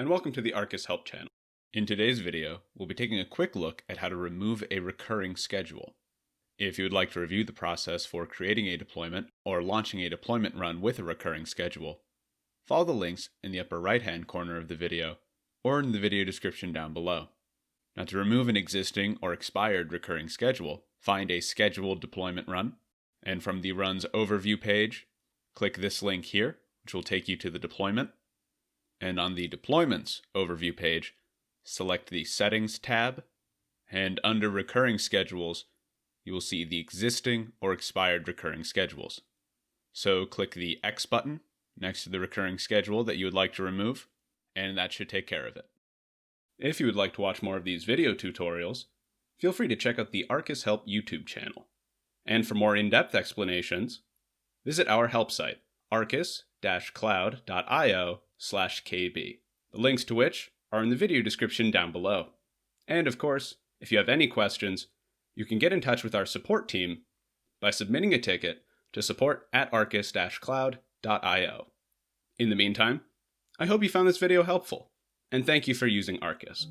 and welcome to the Arcus Help channel. In today's video, we'll be taking a quick look at how to remove a recurring schedule. If you would like to review the process for creating a deployment or launching a deployment run with a recurring schedule, follow the links in the upper right-hand corner of the video or in the video description down below. Now, to remove an existing or expired recurring schedule, find a scheduled deployment run, and from the Run's Overview page, click this link here, which will take you to the deployment. And on the Deployments Overview page, select the Settings tab, and under Recurring Schedules, you will see the existing or expired recurring schedules. So click the X button next to the recurring schedule that you would like to remove, and that should take care of it. If you would like to watch more of these video tutorials, feel free to check out the Arcus Help YouTube channel. And for more in-depth explanations, visit our help site, arcus-cloud.io/kb, the links to which are in the video description down below. And of course, if you have any questions, you can get in touch with our support team by submitting a ticket to support@arcus-cloud.io. In the meantime, I hope you found this video helpful, and thank you for using Arcus.